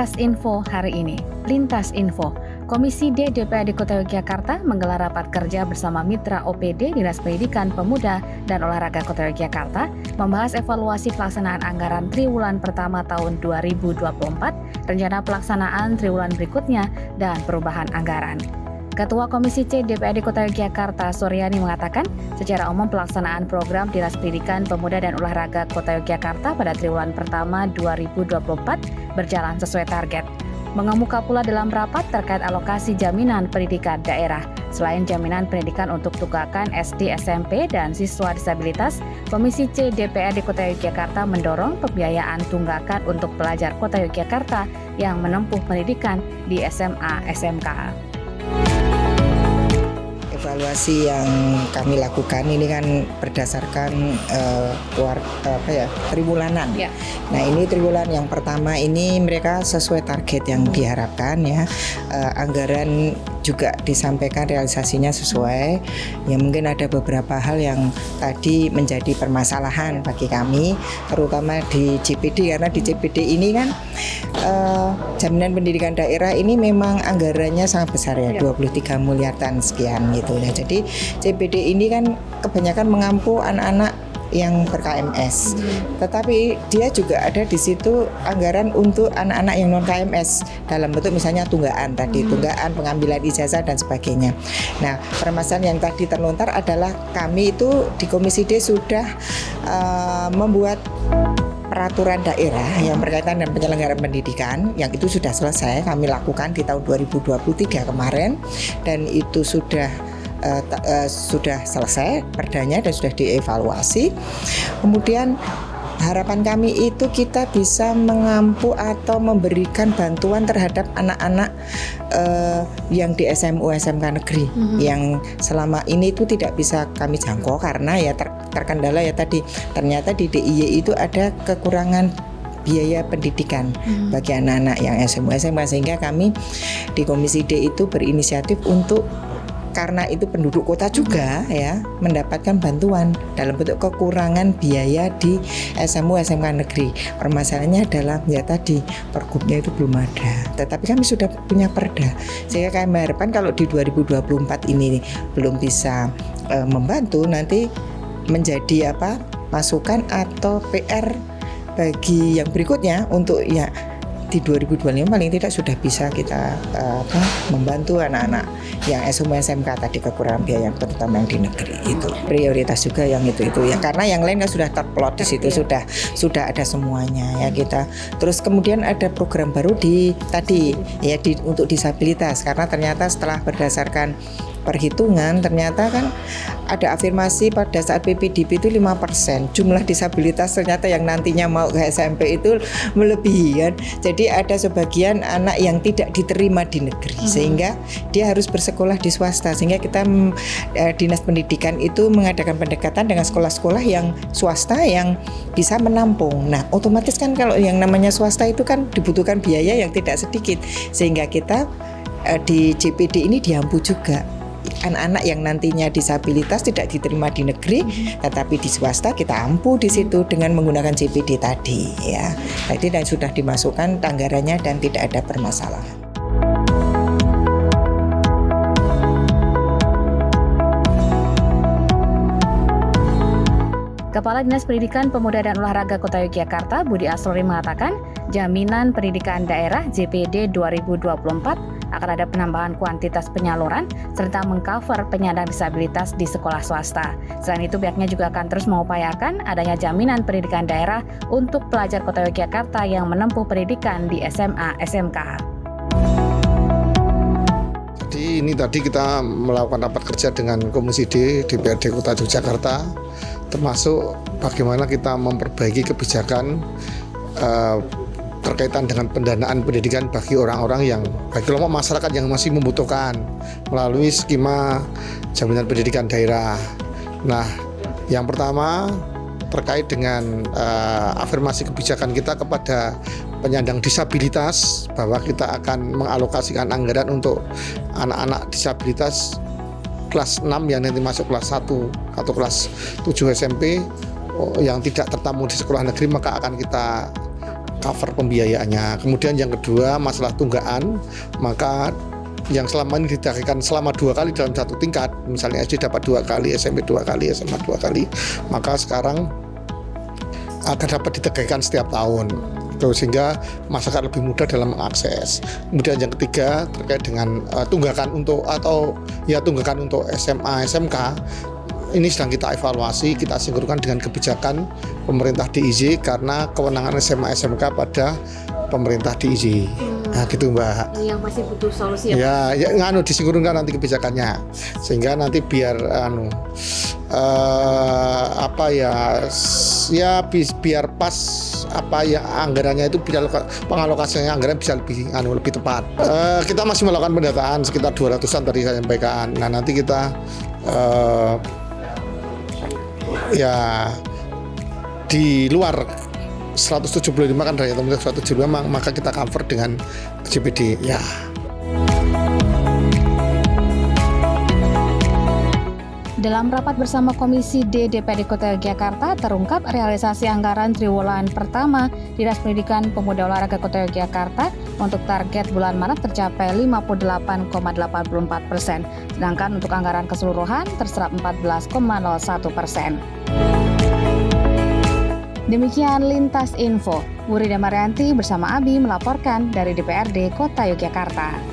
Lintas Info hari ini. Lintas Info, Komisi D DPRD Kota Yogyakarta menggelar rapat kerja bersama Mitra OPD Dinas Pendidikan Pemuda dan Olahraga Kota Yogyakarta membahas evaluasi pelaksanaan anggaran triwulan pertama tahun 2024, rencana pelaksanaan triwulan berikutnya, dan perubahan anggaran. Ketua Komisi C DPRD Kota Yogyakarta, Suryani, mengatakan secara umum pelaksanaan program Dinas Pendidikan Pemuda dan Olahraga Kota Yogyakarta pada triwulan pertama 2024 berjalan sesuai target. Mengemuka pula dalam rapat terkait alokasi jaminan pendidikan daerah. Selain jaminan pendidikan untuk tunggakan SD, SMP, dan siswa disabilitas, Komisi C DPRD Kota Yogyakarta mendorong pembiayaan tunggakan untuk pelajar Kota Yogyakarta yang menempuh pendidikan di SMA, SMK. Evaluasi yang kami lakukan ini kan berdasarkan triwulanan. Ya. Nah, ini triwulan yang pertama ini mereka sesuai target yang diharapkan ya. Anggaran juga disampaikan realisasinya sesuai. Ya, mungkin ada beberapa hal yang tadi menjadi permasalahan bagi kami, terutama di JPD, karena di JPD ini kan jaminan pendidikan daerah ini memang anggarannya sangat besar ya, 23 miliaran sekian gitu. Nah, jadi JPD ini kan kebanyakan mengampu anak-anak yang ber-KMS, tetapi dia juga ada di situ anggaran untuk anak-anak yang non-KMS dalam bentuk misalnya tunggaan tadi, tunggaan pengambilan ijazah dan sebagainya. Nah, permasalahan yang tadi terlontar adalah kami itu di Komisi D sudah membuat peraturan daerah yang berkaitan dengan penyelenggaraan pendidikan, yang itu sudah selesai kami lakukan di tahun 2023 kemarin, dan itu sudah selesai perdanya dan sudah dievaluasi. Kemudian harapan kami itu kita bisa mengampu atau memberikan bantuan terhadap anak-anak yang di SMU SMK negeri yang selama ini itu tidak bisa kami jangkau karena ya terkendala ya tadi, ternyata di DIY itu ada kekurangan biaya pendidikan bagi anak-anak yang SMU SMK, sehingga kami di Komisi D itu berinisiatif untuk, karena itu penduduk kota juga ya, mendapatkan bantuan dalam bentuk kekurangan biaya di SMU SMK negeri. Permasalahannya adalah ya tadi pergubnya itu belum ada, tetapi kami sudah punya perda, sehingga kami harapkan kalau di 2024 ini belum bisa membantu, nanti menjadi masukan atau PR bagi yang berikutnya untuk ya di 2025 paling tidak sudah bisa kita membantu anak-anak yang SMU SMK tadi kekurangan biaya, terutama yang di negeri itu prioritas juga yang itu ya, karena yang lain kan sudah terplot di situ, sudah ada semuanya ya kita. Terus kemudian ada program baru untuk disabilitas, karena ternyata setelah berdasarkan perhitungan ternyata kan ada afirmasi pada saat PPDB itu 5% jumlah disabilitas ternyata yang nantinya mau ke SMP itu melebihi kan. Jadi ada sebagian anak yang tidak diterima di negeri sehingga dia harus bersekolah di swasta, sehingga kita Dinas Pendidikan itu mengadakan pendekatan dengan sekolah-sekolah yang swasta yang bisa menampung. Nah, otomatis kan kalau yang namanya swasta itu kan dibutuhkan biaya yang tidak sedikit, sehingga kita di JPD ini diampu juga anak-anak yang nantinya disabilitas tidak diterima di negeri, tetapi di swasta kita ampu di situ dengan menggunakan JPD tadi ya. Tadi dan sudah dimasukkan anggarannya dan tidak ada permasalahan. Kepala Dinas Pendidikan Pemuda dan Olahraga Kota Yogyakarta, Budi Asrori, mengatakan jaminan pendidikan daerah JPD 2024 akan ada penambahan kuantitas penyaluran serta mengcover penyandang disabilitas di sekolah swasta. Selain itu, pihaknya juga akan terus mengupayakan adanya jaminan pendidikan daerah untuk pelajar Kota Yogyakarta yang menempuh pendidikan di SMA, SMK. Jadi ini tadi kita melakukan rapat kerja dengan Komisi D DPRD Kota Yogyakarta, termasuk bagaimana kita memperbaiki kebijakan berkaitan dengan pendanaan pendidikan bagi bagi kelompok masyarakat yang masih membutuhkan melalui skema jaminan pendidikan daerah. Nah, yang pertama terkait dengan afirmasi kebijakan kita kepada penyandang disabilitas, bahwa kita akan mengalokasikan anggaran untuk anak-anak disabilitas kelas 6 yang nanti masuk kelas 1 atau kelas 7 SMP yang tidak tertamu di sekolah negeri, maka akan kita cover pembiayaannya. Kemudian yang kedua masalah tunggaan, maka yang selama ini didagangkan selama 2 kali dalam satu tingkat, misalnya SD dapat 2 kali, SMP 2 kali, SMA 2 kali, maka sekarang akan dapat didagangkan setiap tahun. Sehingga masyarakat lebih mudah dalam mengakses. Kemudian yang ketiga terkait dengan tunggakan untuk SMA, SMK, ini sedang kita evaluasi, kita sinkronkan dengan kebijakan pemerintah DIY karena kewenangan SMA, SMK pada pemerintah DIY. Nah gitu Mbak. Yang masih butuh solusi ya? Ya disinkronkan nanti kebijakannya, sehingga nanti biar biar pas anggarannya itu biar pengalokasinya anggaran bisa lebih tepat. Kita masih melakukan pendataan sekitar 200-an tadi saya sampaikan. Nah nanti kita di luar 175 kan dari teman 175, maka kita cover dengan JPD ya. Dalam rapat bersama Komisi D DPRD Kota Yogyakarta terungkap realisasi anggaran triwulan pertama Dinas Pendidikan Pemuda Olahraga Kota Yogyakarta untuk target bulan Maret tercapai 58,84%, sedangkan untuk anggaran keseluruhan terserap 14,01%. Demikian Lintas Info, Wuri Damarianti bersama Abi melaporkan dari DPRD Kota Yogyakarta.